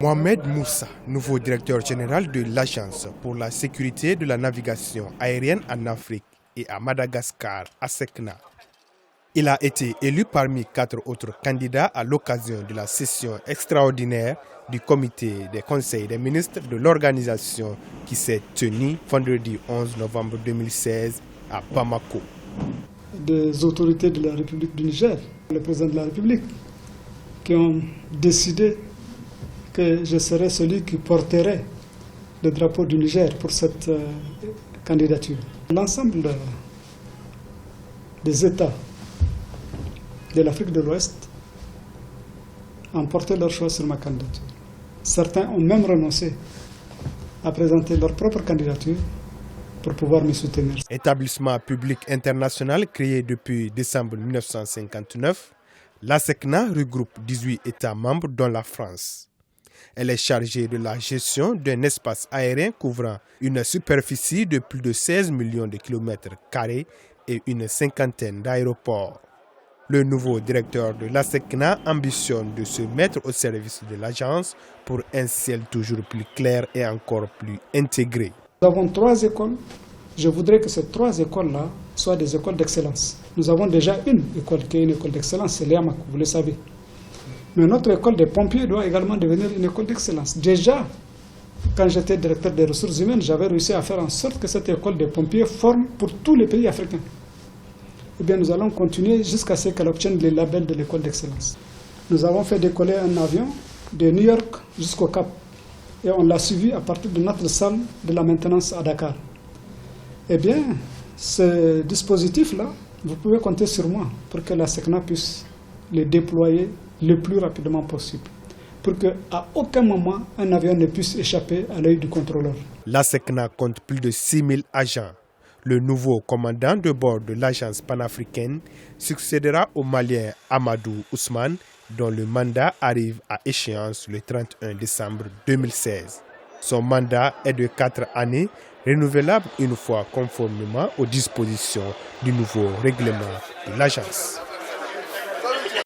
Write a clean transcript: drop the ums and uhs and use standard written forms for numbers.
Mohamed Moussa, nouveau directeur général de l'Agence pour la sécurité de la navigation aérienne en Afrique et à Madagascar, ASECNA. Il a été élu parmi 4 autres candidats à l'occasion de la session extraordinaire du comité des conseils des ministres de l'organisation qui s'est tenue vendredi 11 novembre 2016 à Bamako. Des autorités de la République du Niger, le président de la République, qui ont décidé que je serais celui qui porterait le drapeau du Niger pour cette candidature. L'ensemble des États de l'Afrique de l'Ouest ont porté leur choix sur ma candidature. Certains ont même renoncé à présenter leur propre candidature pour pouvoir me soutenir. Établissement public international créé depuis décembre 1959, l'ASECNA regroupe 18 États membres dont la France. Elle est chargée de la gestion d'un espace aérien couvrant une superficie de plus de 16 millions de kilomètres carrés et une cinquantaine d'aéroports. Le nouveau directeur de l'ASECNA ambitionne de se mettre au service de l'agence pour un ciel toujours plus clair et encore plus intégré. Nous avons 3 écoles. Je voudrais que ces 3 écoles-là soient des écoles d'excellence. Nous avons déjà une école qui est une école d'excellence, c'est l'EAMAC, vous le savez. Mais notre école des pompiers doit également devenir une école d'excellence. Déjà, quand j'étais directeur des ressources humaines, j'avais réussi à faire en sorte que cette école des pompiers forme pour tous les pays africains. Eh bien, nous allons continuer jusqu'à ce qu'elle obtienne le label de l'école d'excellence. Nous avons fait décoller un avion de New York jusqu'au Cap. Et on l'a suivi à partir de notre salle de la maintenance à Dakar. Eh bien, ce dispositif-là, vous pouvez compter sur moi pour que la SECNA puisse le déployer le plus rapidement possible, pour qu'à aucun moment un avion ne puisse échapper à l'œil du contrôleur. La SECNA compte plus de 6 000 agents. Le nouveau commandant de bord de l'agence panafricaine succédera au Malien Amadou Ousmane, dont le mandat arrive à échéance le 31 décembre 2016. Son mandat est de 4 années, renouvelable une fois conformément aux dispositions du nouveau règlement de l'agence.